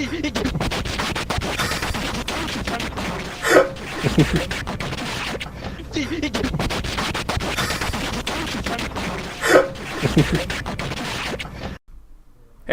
Hey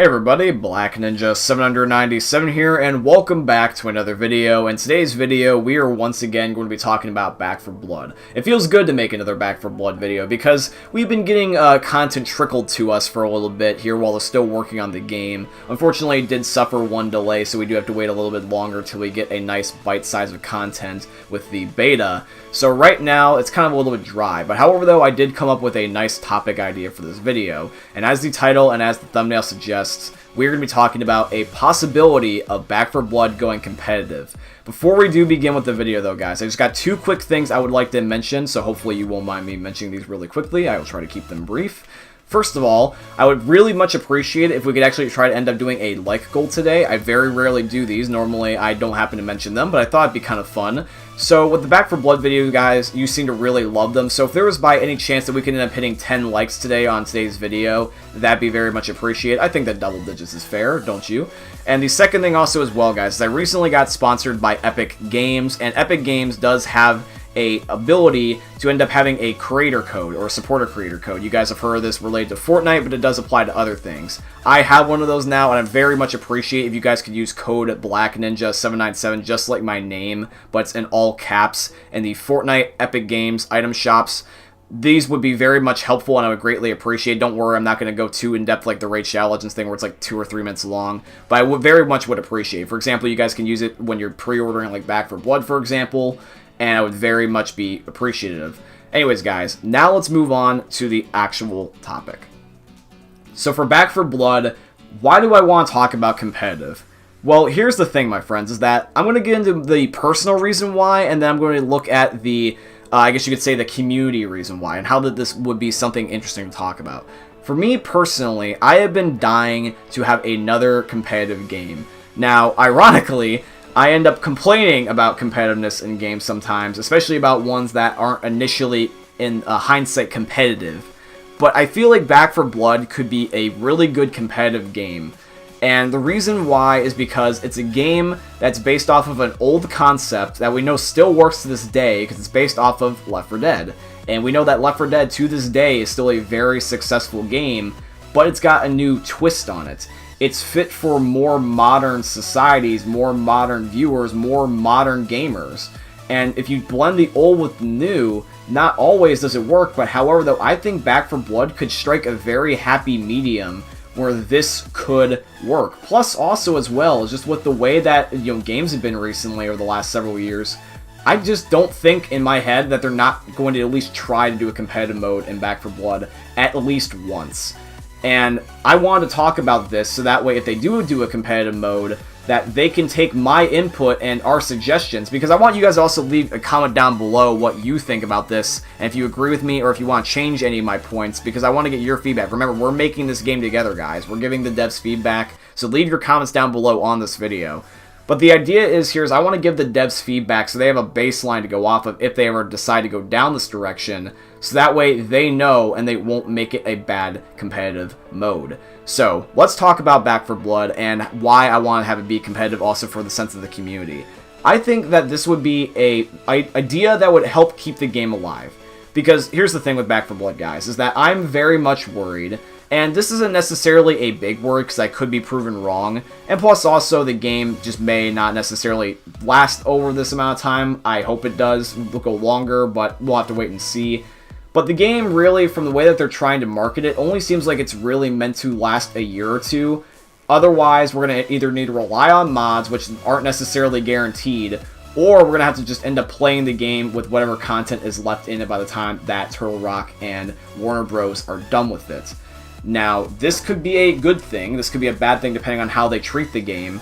everybody, Black Ninja 797 here, and welcome back to another video. In today's video, we are once again going to be talking about Back 4 Blood. It feels good to make another Back 4 Blood video because we've been getting content trickled to us for a little bit here while we're still working on the game. Unfortunately, it did suffer one delay, so we do have to wait a little bit longer till we get a nice bite size of content with the beta. So right now, it's kind of a little bit dry, but however though, I did come up with a nice topic idea for this video, and as the title and as the thumbnail suggests, we're going to be talking about a possibility of Back 4 Blood going competitive. Before we do begin with the video though, guys, I just got two quick things I would like to mention, so hopefully you won't mind me mentioning these really quickly. I will try to keep them brief. First of all, I would really much appreciate it if we could actually try to end up doing a like goal today. I very rarely do these. Normally, I don't happen to mention them, but I thought it'd be kind of fun. So with the Back 4 Blood video, guys, you seem to really love them. So if there was by any chance that we could end up hitting 10 likes today on today's video, that'd be very much appreciated. I think that double digits is fair, don't you? And the second thing also as well, guys, is I recently got sponsored by Epic Games, and Epic Games does have a ability to end up having a creator code or a supporter creator code. You guys have heard of this related to Fortnite, but it does apply to other things. I have one of those now, and I very much appreciate if you guys could use code BlackNinja797 just like my name, but it's in all caps in the Fortnite Epic Games item shops. These would be very much helpful, and I would greatly appreciate. Don't worry, I'm not going to go too in-depth like the Raid Shadow Legends thing where it's like 2 or 3 minutes long, but I would very much would appreciate. For example, you guys can use it when you're pre-ordering like Back 4 Blood, for example, and I would very much be appreciative. Anyways, guys, now let's move on to the actual topic. So for Back 4 Blood, why do I want to talk about competitive? Well, here's the thing, my friends, is that I'm going to get into the personal reason why, and then I'm going to look at the, I guess you could say the community reason why, and how that this would be something interesting to talk about. For me personally, I have been dying to have another competitive game. Now, ironically, I end up complaining about competitiveness in games sometimes, especially about ones that aren't initially, in hindsight, competitive. But I feel like Back 4 Blood could be a really good competitive game. And the reason why is because it's a game that's based off of an old concept that we know still works to this day, because it's based off of Left 4 Dead. And we know that Left 4 Dead to this day is still a very successful game, but it's got a new twist on it. It's fit for more modern societies, more modern viewers, more modern gamers. And if you blend the old with the new, not always does it work, but however though, I think Back 4 Blood could strike a very happy medium where this could work. Plus also as well, is just with the way that games have been recently over the last several years, I just don't think in my head that they're not going to at least try to do a competitive mode in Back 4 Blood at least once. And I wanted to talk about this so that way if they do a competitive mode, that they can take my input and our suggestions, because I want you guys to also leave a comment down below what you think about this, and if you agree with me or if you want to change any of my points, because I want to get your feedback. Remember, we're making this game together, guys. We're giving the devs feedback, so leave your comments down below on this video. But the idea is here is I want to give the devs feedback so they have a baseline to go off of if they ever decide to go down this direction, so that way they know and they won't make it a bad competitive mode. So let's talk about Back 4 Blood and why I want to have it be competitive also for the sense of the community. I think that this would be an idea that would help keep the game alive. Because here's the thing with Back 4 Blood, guys, is that I'm very much worried. And this isn't necessarily a big worry because I could be proven wrong. And plus also the game just may not necessarily last over this amount of time. I hope it does. It'll go longer, but we'll have to wait and see. But the game really, from the way that they're trying to market it, only seems like it's really meant to last a year or two. Otherwise, we're going to either need to rely on mods, which aren't necessarily guaranteed, or we're going to have to just end up playing the game with whatever content is left in it by the time that Turtle Rock and Warner Bros. Are done with it. Now, this could be a good thing, this could be a bad thing depending on how they treat the game,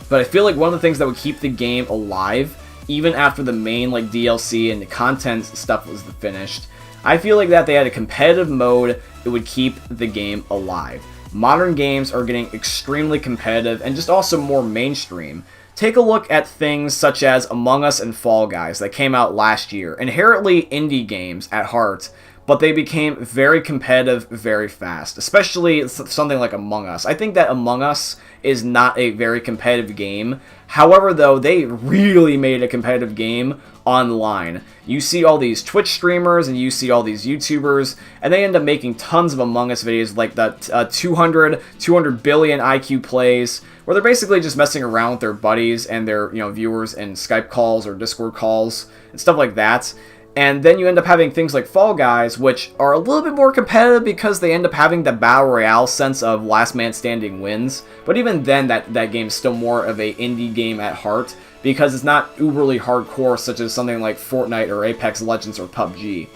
but I feel like one of the things that would keep the game alive, even after the main DLC and the content stuff was finished, I feel like that they had a competitive mode, it would keep the game alive. Modern games are getting extremely competitive and just also more mainstream. Take a look at things such as Among Us and Fall Guys that came out last year, inherently indie games at heart, but they became very competitive very fast, especially something like Among Us. I think that Among Us is not a very competitive game. However, though, they really made a competitive game online. You see all these Twitch streamers and you see all these YouTubers, and they end up making tons of Among Us videos, like the 200 billion IQ plays, where they're basically just messing around with their buddies and their viewers in Skype calls or Discord calls and stuff like that. And then you end up having things like Fall Guys, which are a little bit more competitive because they end up having the Battle Royale sense of last man standing wins. But even then, that game's still more of a indie game at heart, because it's not uberly hardcore such as something like Fortnite or Apex Legends or PUBG.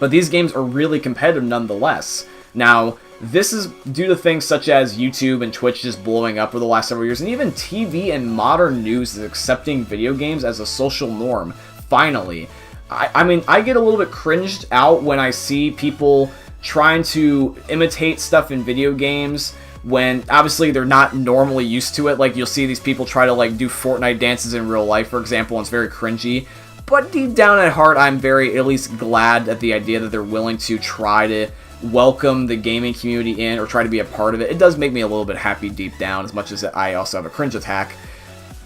But these games are really competitive nonetheless. Now, this is due to things such as YouTube and Twitch just blowing up over the last several years, and even TV and modern news is accepting video games as a social norm, finally. I mean, I get a little bit cringed out when I see people trying to imitate stuff in video games when obviously they're not normally used to it. Like, you'll see these people try to like do Fortnite dances in real life, for example, and it's very cringy. But deep down at heart, I'm very at least glad at the idea that they're willing to try to welcome the gaming community in or try to be a part of it. It does make me a little bit happy deep down, as much as I also have a cringe attack.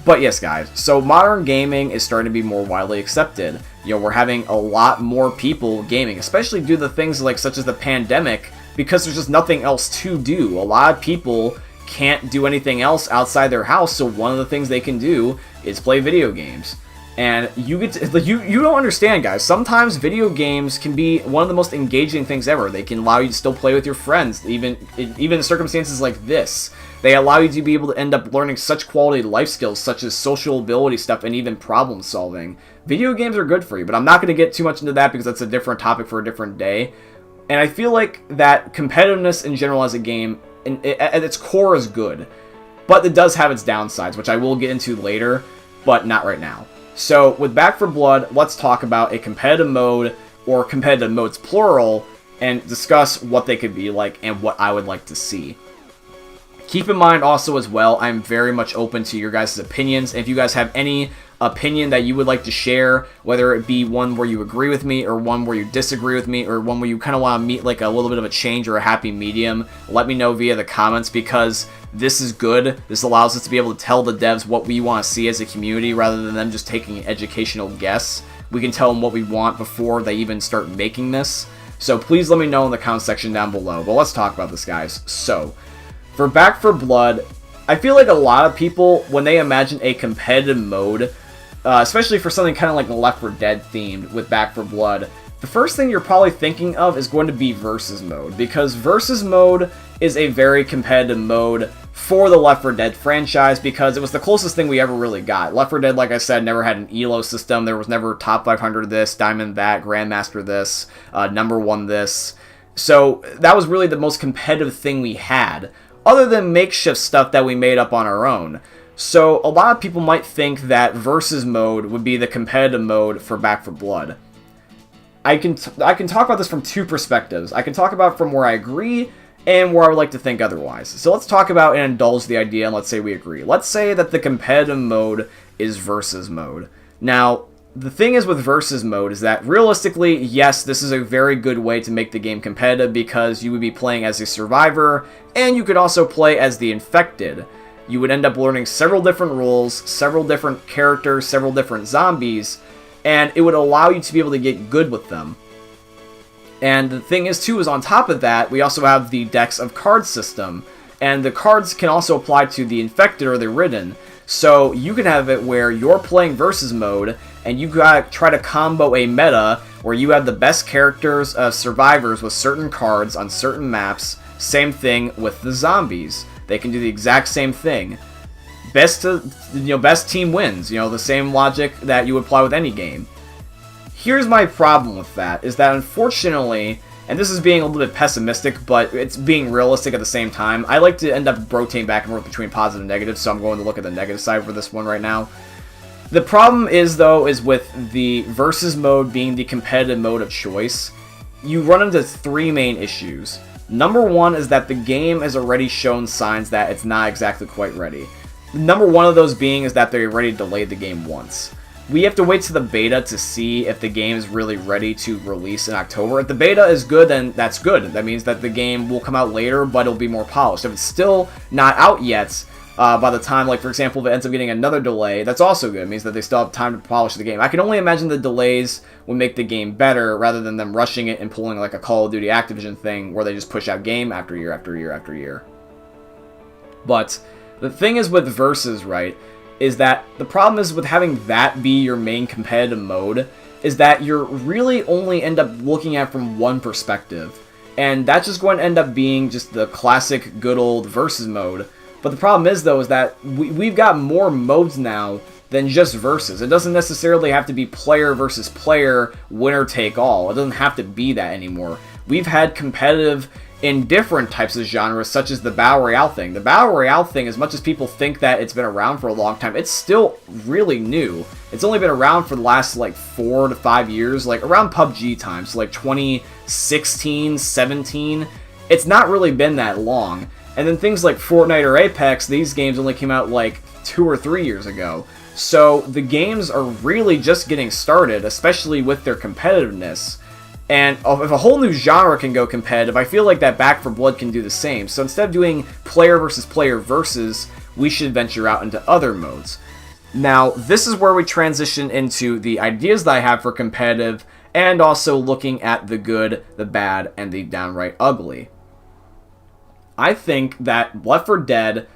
But yes, guys, so modern gaming is starting to be more widely accepted. We're having a lot more people gaming, especially due to things like such as the pandemic, because there's just nothing else to do. A lot of people can't do anything else outside their house, so one of the things they can do is play video games. And you get to, you don't understand, guys. Sometimes video games can be one of the most engaging things ever. They can allow you to still play with your friends, even in circumstances like this. They allow you to be able to end up learning such quality life skills, such as social ability stuff and even problem solving. Video games are good for you, but I'm not going to get too much into that because that's a different topic for a different day. And I feel like that competitiveness in general as a game, at its core, is good. But it does have its downsides, which I will get into later, but not right now. So, with Back 4 Blood, let's talk about a competitive mode, or competitive modes plural, and discuss what they could be like and what I would like to see. Keep in mind also as well, I'm very much open to your guys' opinions. If you guys have any opinion that you would like to share, whether it be one where you agree with me or one where you disagree with me or one where you kind of want to meet like a little bit of a change or a happy medium, let me know via the comments, because this is good. This allows us to be able to tell the devs what we want to see as a community rather than them just taking an educational guess. We can tell them what we want before they even start making this. So please let me know in the comment section down below. But let's talk about this, guys. So, for Back 4 Blood, I feel like a lot of people, when they imagine a competitive mode, especially for something kind of like Left 4 Dead themed with Back 4 Blood, the first thing you're probably thinking of is going to be Versus Mode, because Versus Mode is a very competitive mode for the Left 4 Dead franchise, because it was the closest thing we ever really got. Left 4 Dead, like I said, never had an ELO system. There was never top 500 this, Diamond that, Grandmaster this, number 1 this. So that was really the most competitive thing we had, other than makeshift stuff that we made up on our own. So a lot of people might think that Versus Mode would be the competitive mode for Back 4 Blood. I can talk about this from two perspectives. I can talk about from where I agree and where I would like to think otherwise. So let's talk about and indulge the idea, and let's say we agree. Let's say that the competitive mode is Versus Mode. Now, the thing is with Versus Mode is that realistically, yes, this is a very good way to make the game competitive, because you would be playing as a survivor, and you could also play as the infected. You would end up learning several different rules, several different characters, several different zombies, and it would allow you to be able to get good with them. And the thing is, too, is on top of that, we also have the decks of cards system, and the cards can also apply to the infected or the ridden. So you can have it where you're playing Versus Mode, and you gotta try to combo a meta where you have the best characters of survivors with certain cards on certain maps. Same thing with the zombies. They can do the exact same thing. Best team wins. The same logic that you would apply with any game. Here's my problem with that, is that unfortunately, and this is being a little bit pessimistic, but it's being realistic at the same time, I like to end up rotating back and forth between positive and negative, so I'm going to look at the negative side for this one right now. The problem is, though, is with the Versus Mode being the competitive mode of choice, you run into three main issues. Number one is that the game has already shown signs that it's not exactly quite ready. Number one of those being is that they already delayed the game once. we have to wait to the beta to see if the game is really ready to release in October. If the beta is good, then that's good. That means that the game will come out later, but it'll be more polished. If it's still not out yet, by the time, like, for example, if it ends up getting another delay, that's also good. It means that they still have time to polish the game. I can only imagine the delays would make the game better rather than them rushing it and pulling like a Call of Duty Activision thing where they just push out game after year after year after year. But the thing is with Versus, right, is that the problem is with having that be your main competitive mode is that you're really only end up looking at from one perspective. And that's just going to end up being just the classic good old Versus mode. But the problem is, though, is that we've got more modes now than just Versus. It doesn't necessarily have to be player versus player, winner take all. It doesn't have to be that anymore. We've had competitive in different types of genres, such as the Battle Royale thing. The Battle Royale thing, as much as people think that it's been around for a long time, it's still really new. It's only been around for the last, like, 4 to 5 years, like, around PUBG time, so, like, 2016, 17. It's not really been that long. And then things like Fortnite or Apex, these games only came out like 2 or 3 years ago. So the games are really just getting started, especially with their competitiveness. And if a whole new genre can go competitive, I feel like that Back 4 Blood can do the same. So instead of doing player versus player versus, we should venture out into other modes. Now, this is where we transition into the ideas that I have for competitive, and also looking at the good, the bad, and the downright ugly. I think that Left 4 Dead,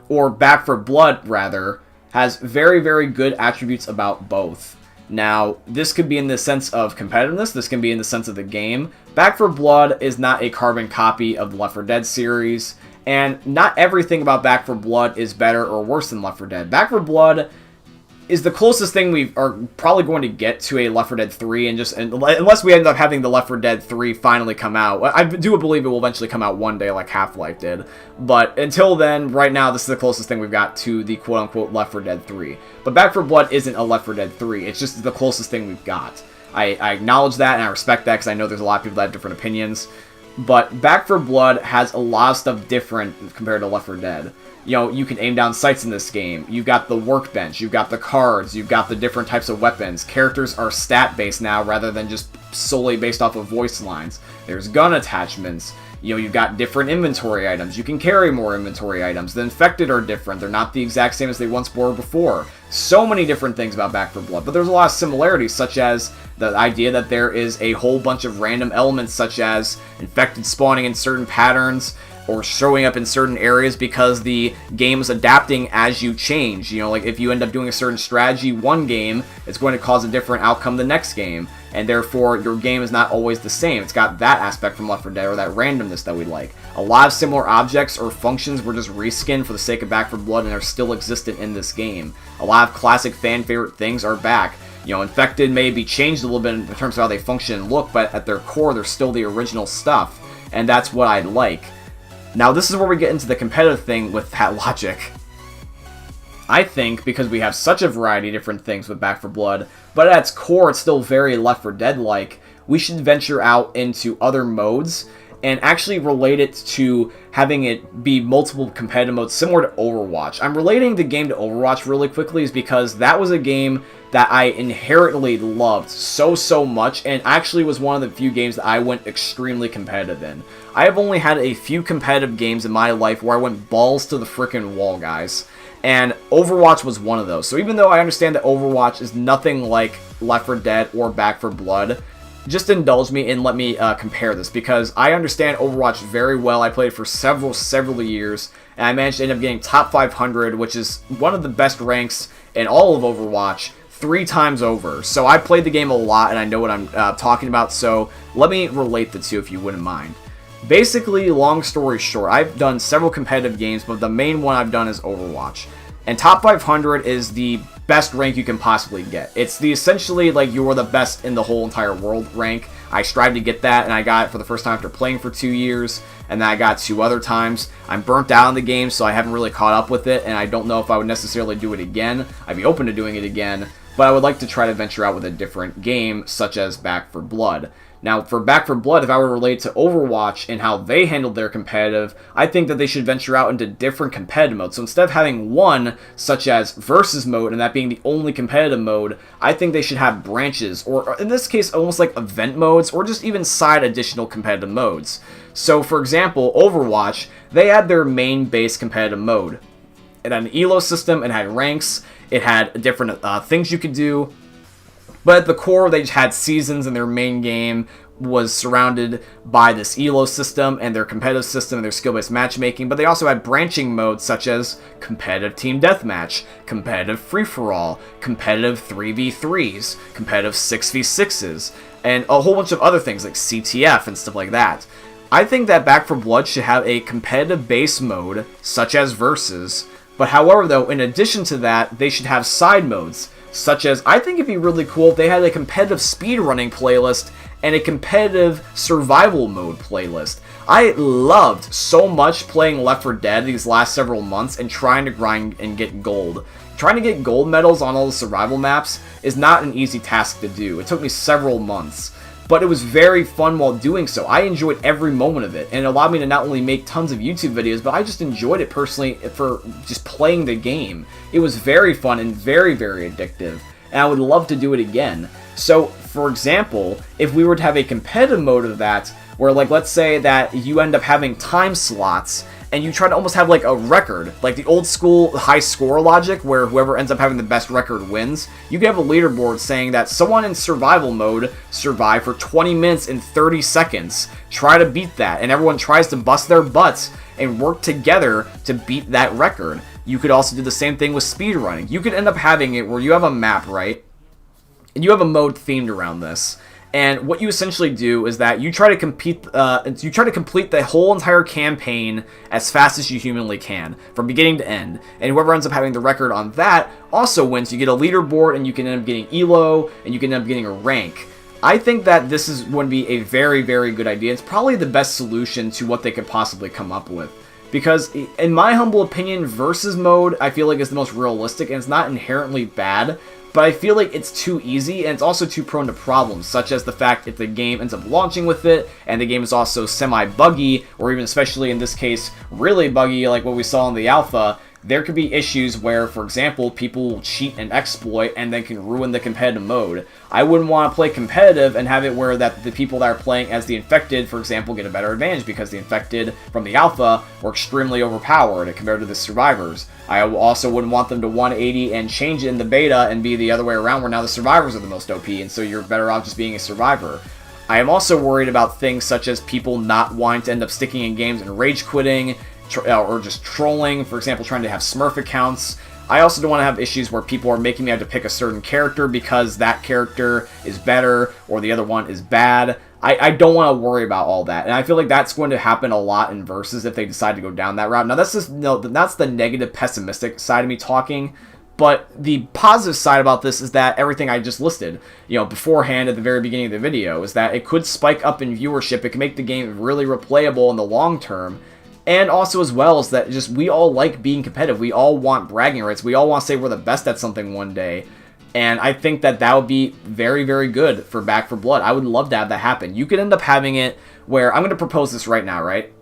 or Back 4 Blood rather, has very, very good attributes about both. Now, this could be in the sense of competitiveness, this can be in the sense of the game. Back 4 Blood is not a carbon copy of the Left 4 Dead series, and not everything about Back 4 Blood is better or worse than Left 4 Dead. Back 4 Blood is the closest thing we are probably going to get to a Left 4 Dead 3, and unless we end up having the Left 4 Dead 3 finally come out. I do believe it will eventually come out one day like Half-Life did, but until then, right now, this is the closest thing we've got to the quote-unquote Left 4 Dead 3. But Back 4 Blood isn't a Left 4 Dead 3, it's just the closest thing we've got. I acknowledge that, and I respect that, because I know there's a lot of people that have different opinions, but Back 4 Blood has a lot of stuff different compared to Left 4 Dead. You know, you can aim down sights in this game. You've got the workbench, you've got the cards, you've got the different types of weapons. Characters are stat-based now rather than just solely based off of voice lines. There's gun attachments. You know, you've got different inventory items. You can carry more inventory items. The infected are different. They're not the exact same as they once were before. So many different things about Back 4 Blood, but there's a lot of similarities, such as the idea that there is a whole bunch of random elements, such as infected spawning in certain patterns, or showing up in certain areas because the game is adapting as you change. You know, like if you end up doing a certain strategy one game, it's going to cause a different outcome the next game, and therefore your game is not always the same. It's got that aspect from Left 4 Dead, or that randomness that we like. A lot of similar objects or functions were just reskinned for the sake of Back 4 Blood and are still existent in this game. A lot of classic fan favorite things are back. You know, Infected may be changed a little bit in terms of how they function and look, but at their core, they're still the original stuff, and that's what I like. Now, this is where we get into the competitive thing with that logic. I think, because we have such a variety of different things with Back 4 Blood, but at its core, it's still very Left 4 Dead-like, we should venture out into other modes and actually relate it to having it be multiple competitive modes similar to Overwatch. I'm relating the game to Overwatch really quickly is because that was a game that I inherently loved so much, and actually was one of the few games that I went extremely competitive in. I have only had a few competitive games in my life where I went balls to the frickin' wall, guys. And Overwatch was one of those. So even though I understand that Overwatch is nothing like Left 4 Dead or Back 4 Blood, just indulge me and let me compare this, because I understand Overwatch very well. I played for several years, and I managed to end up getting top 500, which is one of the best ranks in all of Overwatch, 3 times over. So I played the game a lot, and I know what I'm talking about, so let me relate the two if you wouldn't mind. Basically, long story short, I've done several competitive games, but the main one I've done is Overwatch. And top 500 is the best rank you can possibly get. It's the essentially like you're the best in the whole entire world rank. I strive to get that, and I got it for the first time after playing for 2 years, and then I got 2 other times. I'm burnt out on the game, so I haven't really caught up with it, and I don't know if I would necessarily do it again. I'd be open to doing it again, but I would like to try to venture out with a different game, such as Back 4 Blood. Now, for Back 4 Blood, if I were to relate to Overwatch and how they handled their competitive, I think that they should venture out into different competitive modes. So instead of having one, such as Versus mode, and that being the only competitive mode, I think they should have branches, or in this case, almost like event modes, or just even side additional competitive modes. So, for example, Overwatch, they had their main base competitive mode. It had an elo system, it had ranks, it had different things you could do. But at the core, they just had seasons, and their main game was surrounded by this elo system and their competitive system and their skill-based matchmaking. But they also had branching modes such as competitive team deathmatch, competitive free-for-all, competitive 3v3s, competitive 6v6s, and a whole bunch of other things like CTF and stuff like that. I think that Back 4 Blood should have a competitive base mode such as Versus. But however, though, in addition to that, they should have side modes, such as, I think it'd be really cool if they had a competitive speedrunning playlist and a competitive survival mode playlist. I loved so much playing Left 4 Dead these last several months and trying to grind and get gold. Trying to get gold medals on all the survival maps is not an easy task to do. It took me several months. But it was very fun while doing so. I enjoyed every moment of it, and it allowed me to not only make tons of YouTube videos, but I just enjoyed it personally for just playing the game. It was very fun and very, very addictive, and I would love to do it again. So, for example, if we were to have a competitive mode of that, where, like, let's say that you end up having time slots, and you try to almost have like a record, like the old school high score logic where whoever ends up having the best record wins. You can have a leaderboard saying that someone in survival mode survived for 20 minutes and 30 seconds. Try to beat that, and everyone tries to bust their butts and work together to beat that record. You could also do the same thing with speedrunning. You could end up having it where you have a map, right? And you have a mode themed around this. And what you essentially do is that you try to complete the whole entire campaign as fast as you humanly can, from beginning to end. And whoever ends up having the record on that also wins. You get a leaderboard, and you can end up getting elo, and you can end up getting a rank. I think that this is going to be a very, very good idea. It's probably the best solution to what they could possibly come up with. Because, in my humble opinion, Versus mode, I feel like is the most realistic, and it's not inherently bad. But I feel like it's too easy, and it's also too prone to problems, such as the fact if the game ends up launching with it, and the game is also semi-buggy, or even especially in this case, really buggy like what we saw in the alpha, there could be issues where, for example, people will cheat and exploit and then can ruin the competitive mode. I wouldn't want to play competitive and have it where that the people that are playing as the infected, for example, get a better advantage because the infected from the alpha were extremely overpowered compared to the survivors. I also wouldn't want them to 180 and change it in the beta and be the other way around where now the survivors are the most OP, and so you're better off just being a survivor. I am also worried about things such as people not wanting to end up sticking in games and rage quitting, or just trolling, for example, trying to have Smurf accounts. I also don't want to have issues where people are making me have to pick a certain character because that character is better or the other one is bad. I don't want to worry about all that, and I feel like that's going to happen a lot in Versus if they decide to go down that route. Now, that's the negative, pessimistic side of me talking, but the positive side about this is that everything I just listed, beforehand at the very beginning of the video, is that it could spike up in viewership. It can make the game really replayable in the long term. And also as well is that just we all like being competitive. We all want bragging rights. We all want to say we're the best at something one day. And I think that that would be very, very good for Back 4 Blood. I would love to have that happen. You could end up having it where, I'm going to propose this right now, right?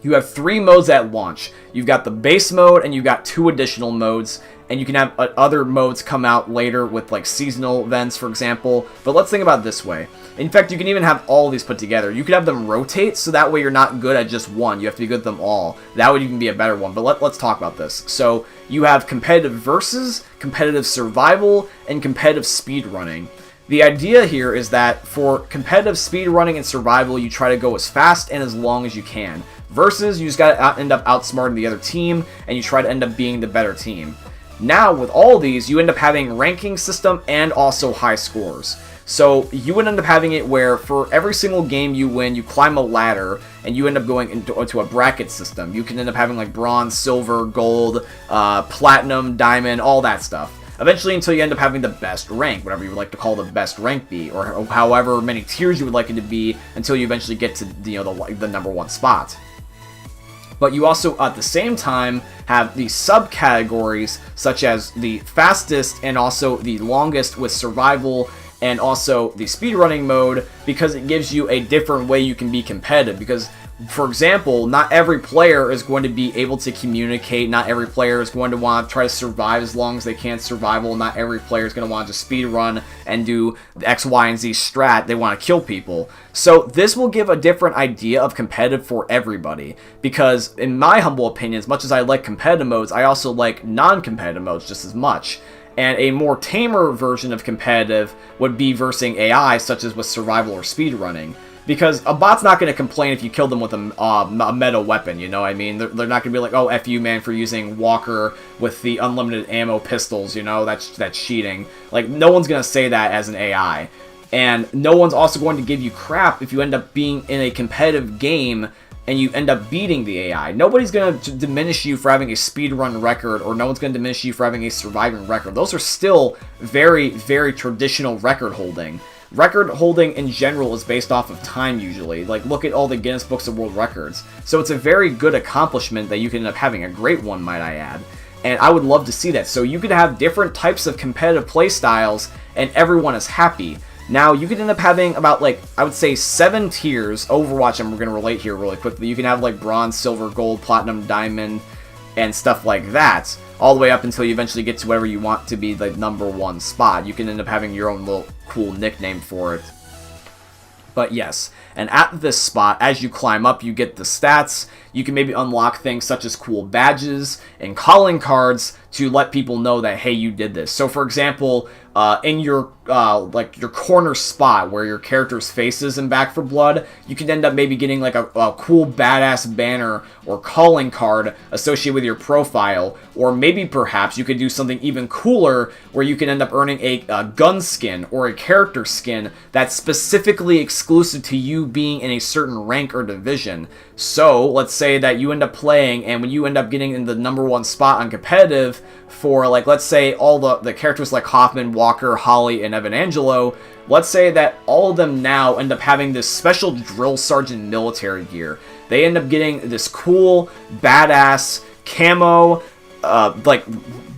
You have 3 modes at launch. You've got the base mode and you've got 2 additional modes. And you can have other modes come out later with like seasonal events, for example. But let's think about it this way. In fact, you can even have all of these put together. You could have them rotate, so that way you're not good at just one. You have to be good at them all. That would even be a better one. But let's talk about this. So you have competitive versus, competitive survival, and competitive speedrunning. The idea here is that for competitive speedrunning and survival, you try to go as fast and as long as you can. Versus, you just got to end up outsmarting the other team, and you try to end up being the better team. Now, with all these, you end up having ranking system and also high scores. So you would end up having it where for every single game you win, you climb a ladder, and you end up going into a bracket system. You can end up having like bronze, silver, gold, platinum, diamond, all that stuff. Eventually until you end up having the best rank, whatever you would like to call the best rank be, or however many tiers you would like it to be until you eventually get to the number 1 spot. But you also, at the same time, have the subcategories, such as the fastest and also the longest with survival and also the speedrunning mode, because it gives you a different way you can be competitive. Because, for example, not every player is going to be able to communicate, not every player is going to want to try to survive as long as they can survival, not every player is going to want to speed run and do the X, Y, and Z strat, they want to kill people. So this will give a different idea of competitive for everybody, because in my humble opinion, as much as I like competitive modes, I also like non-competitive modes just as much. And a more tamer version of competitive would be versing AI, such as with survival or speedrunning. Because a bot's not going to complain if you kill them with a meta weapon, you know what I mean? They're not going to be like, oh, F you, man, for using Walker with the unlimited ammo pistols, you know? That's cheating. Like, no one's going to say that as an AI. And no one's also going to give you crap if you end up being in a competitive game and you end up beating the AI. Nobody's going to diminish you for having a speedrun record, or no one's going to diminish you for having a surviving record. Those are still very, very traditional record holding. Record holding in general is based off of time usually. Like, look at all the Guinness Books of World Records. So it's a very good accomplishment that you can end up having, a great one, might I add. And I would love to see that. So you could have different types of competitive play styles and everyone is happy. Now, you could end up having about, like, I would say 7 tiers. Overwatch, and we're going to relate here really quickly. You can have, like, bronze, silver, gold, platinum, diamond, and stuff like that, all the way up until you eventually get to whatever you want to be the #1 spot. You can end up having your own little cool nickname for it. But yes, and at this spot, as you climb up, you get the stats. You can maybe unlock things such as cool badges and calling cards to let people know that, hey, you did this. So, for example, in your like your corner spot where your character's face is in Back 4 Blood, you can end up maybe getting like a cool badass banner or calling card associated with your profile, or maybe perhaps you could do something even cooler where you can end up earning a gun skin or a character skin that's specifically exclusive to you being in a certain rank or division. So let's say that you end up playing, and when you end up getting in the #1 spot on competitive for, like, let's say all the characters like Hoffman, Walker, Holly, and Evan Angelo, let's say that all of them now end up having this special drill sergeant military gear. They end up getting this cool, badass, camo, like,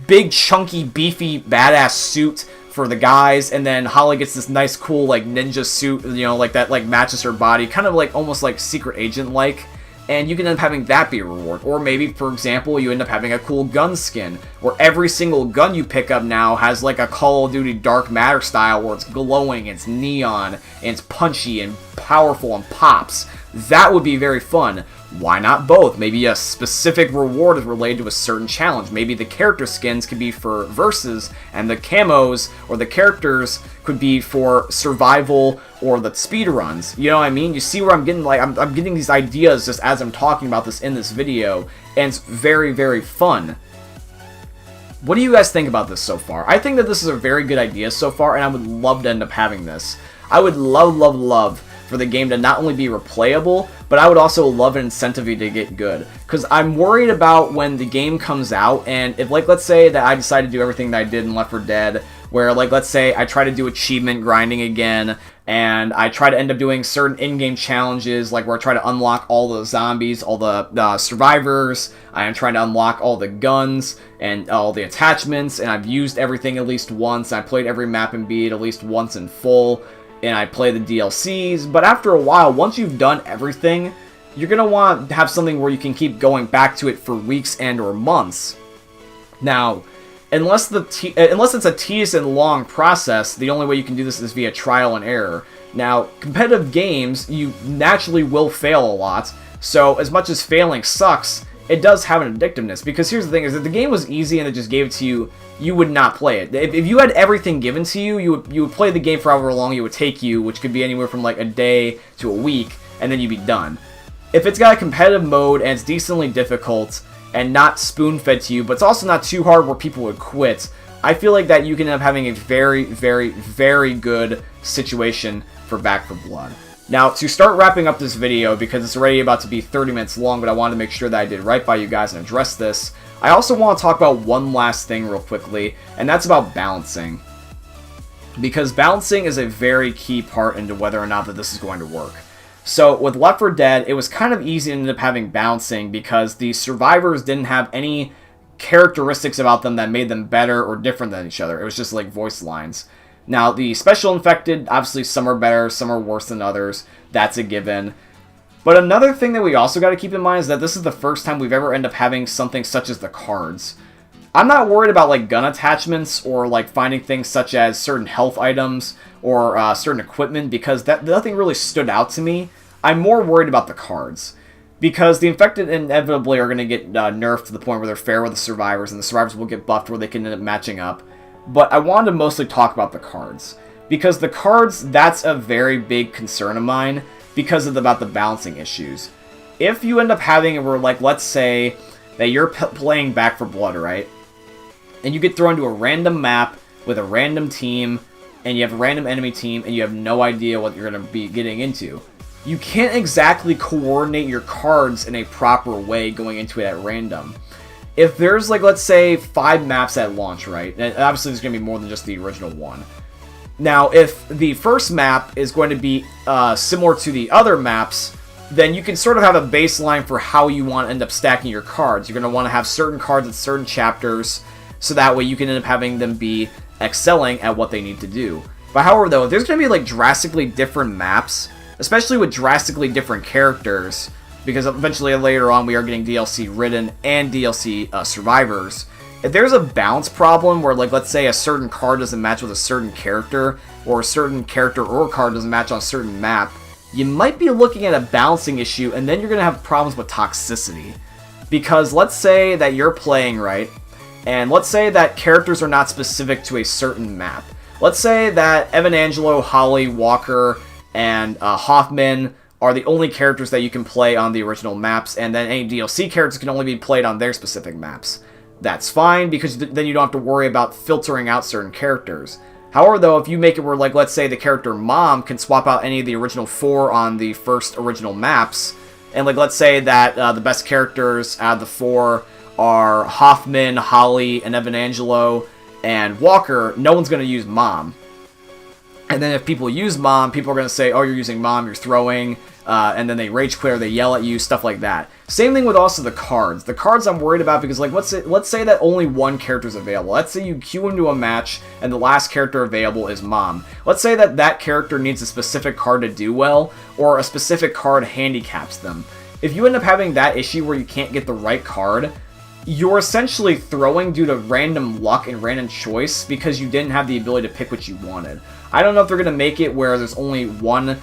big, chunky, beefy, badass suit for the guys, and then Holly gets this nice, cool, like, ninja suit, you know, like that, like, matches her body, kind of like, almost like Secret Agent-like. And you can end up having that be a reward. Or maybe, for example, you end up having a cool gun skin, where every single gun you pick up now has like a Call of Duty Dark Matter style, where it's glowing, it's neon, and it's punchy and powerful and pops. That would be very fun. Why not both? Maybe a specific reward is related to a certain challenge. Maybe the character skins could be for versus, and the camos or the characters could be for survival or the speed runs. You know what I mean? You see where I'm getting, like, I'm getting these ideas just as I'm talking about this in this video, and it's very, very fun. What do you guys think about this so far? I think that this is a very good idea so far, and I would love to end up having this. I would love for the game to not only be replayable, but I would also love an incentive to get good. Because I'm worried about when the game comes out, and if, like, let's say that I decide to do everything that I did in Left 4 Dead, where, like, let's say I try to do achievement grinding again, and I try to end up doing certain in-game challenges, like where I try to unlock all the zombies, all the survivors, I'm trying to unlock all the guns, and all the attachments, and I've used everything at least once, I played every map and beat at least once in full, and I play the DLCs, but after a while, once you've done everything, you're going to want to have something where you can keep going back to it for weeks and or months. Now, unless it's a tedious and long process, the only way you can do this is via trial and error. Now, competitive games, you naturally will fail a lot, so as much as failing sucks, it does have an addictiveness, because here's the thing, is if the game was easy and it just gave it to you, you would not play it. If you had everything given to you, you would play the game for however long it would take you, which could be anywhere from like a day to a week, and then you'd be done. If it's got a competitive mode and it's decently difficult and not spoon-fed to you, but it's also not too hard where people would quit, I feel like that you can end up having a very, very, very good situation for Back 4 Blood. Now, to start wrapping up this video, because it's already about to be 30 minutes long, but I wanted to make sure that I did right by you guys and address this, I also want to talk about one last thing real quickly, and that's about balancing. Because balancing is a very key part into whether or not that this is going to work. So, with Left 4 Dead, it was kind of easy to end up having balancing because the survivors didn't have any characteristics about them that made them better or different than each other. It was just like voice lines. Now, the special infected, obviously some are better, some are worse than others. That's a given. But another thing that we also got to keep in mind is that this is the first time we've ever ended up having something such as the cards. I'm not worried about like gun attachments or like finding things such as certain health items or certain equipment, because nothing really stood out to me. I'm more worried about the cards, because the infected inevitably are going to get nerfed to the point where they're fair with the survivors, and the survivors will get buffed where they can end up matching up. But I wanted to mostly talk about the cards, because the cards, that's a very big concern of mine because of about the balancing issues. If you end up having it where, like, let's say that you're playing Back 4 Blood, right? And you get thrown into a random map with a random team, and you have a random enemy team, and you have no idea what you're going to be getting into. You can't exactly coordinate your cards in a proper way going into it at random. If there's, like, let's say 5 maps at launch, right? And obviously there's going to be more than just the original one. Now, if the first map is going to be similar to the other maps, then you can sort of have a baseline for how you want to end up stacking your cards. You're going to want to have certain cards at certain chapters, so that way you can end up having them be excelling at what they need to do. But however, though, if there's going to be like drastically different maps, especially with drastically different characters, because eventually later on we are getting DLC Ridden and DLC Survivors, if there's a balance problem where, like, let's say a certain card doesn't match with a certain character, or a certain character or card doesn't match on a certain map, you might be looking at a balancing issue, and then you're going to have problems with toxicity. Because let's say that you're playing, right? And let's say that characters are not specific to a certain map. Let's say that Evan Angelo, Holly, Walker, and Hoffman are the only characters that you can play on the original maps, and then any DLC characters can only be played on their specific maps. That's fine, because then you don't have to worry about filtering out certain characters. However, though, if you make it where, like, let's say the character Mom can swap out any of the original 4 on the first original maps, and, like, let's say that the best characters out of the 4 are Hoffman, Holly, and Evan Angelo, and Walker, no one's going to use Mom. And then if people use Mom, people are going to say, oh, you're using Mom, you're throwing, and then they rage clear, they yell at you, stuff like that. Same thing with also the cards. The cards I'm worried about because, like, let's say that only one character is available. Let's say you queue into a match, and the last character available is Mom. Let's say that that character needs a specific card to do well, or a specific card handicaps them. If you end up having that issue where you can't get the right card, you're essentially throwing due to random luck and random choice because you didn't have the ability to pick what you wanted. I don't know if they're going to make it where there's only one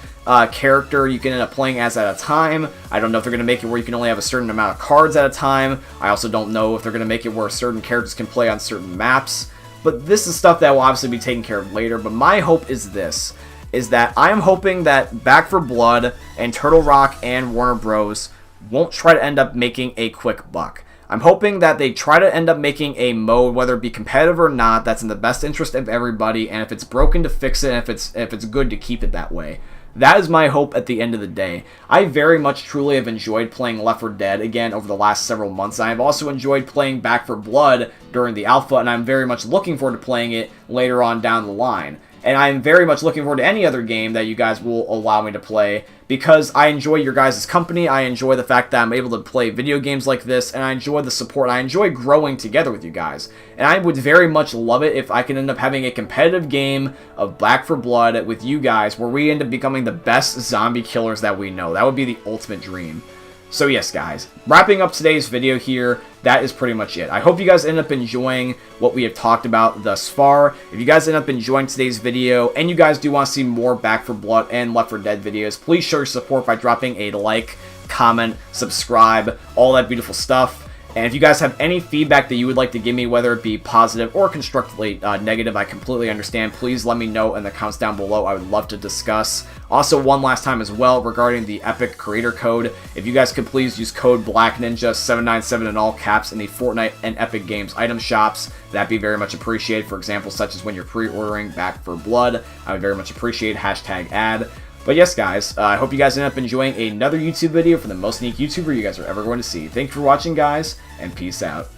character you can end up playing as at a time. I don't know if they're going to make it where you can only have a certain amount of cards at a time. I also don't know if they're going to make it where certain characters can play on certain maps. But this is stuff that will obviously be taken care of later. But my hope is this, is that I am hoping that Back 4 Blood and Turtle Rock and Warner Bros. Won't try to end up making a quick buck. I'm hoping that they try to end up making a mode, whether it be competitive or not, that's in the best interest of everybody, and if it's broken, to fix it, and if it's good, to keep it that way. That is my hope at the end of the day. I very much truly have enjoyed playing Left 4 Dead again over the last several months. I've also enjoyed playing Back 4 Blood during the alpha, and I'm very much looking forward to playing it later on down the line. And I'm very much looking forward to any other game that you guys will allow me to play, because I enjoy your guys' company, I enjoy the fact that I'm able to play video games like this, and I enjoy the support, I enjoy growing together with you guys. And I would very much love it if I can end up having a competitive game of Back 4 Blood with you guys, where we end up becoming the best zombie killers that we know. That would be the ultimate dream. So yes, guys, wrapping up today's video here, that is pretty much it. I hope you guys end up enjoying what we have talked about thus far. If you guys end up enjoying today's video, and you guys do want to see more Back 4 Blood and Left 4 Dead videos, please show your support by dropping a like, comment, subscribe, all that beautiful stuff. And if you guys have any feedback that you would like to give me, whether it be positive or constructively negative, I completely understand. Please let me know in the comments down below. I would love to discuss. Also, one last time as well, regarding the Epic Creator Code, if you guys could please use code BlackNinja797 in all caps in the Fortnite and Epic Games item shops, that'd be very much appreciated. For example, such as when you're pre-ordering Back 4 Blood, I would very much appreciate #ad. But yes, guys, I hope you guys end up enjoying another YouTube video from the most unique YouTuber you guys are ever going to see. Thank you for watching, guys, and peace out.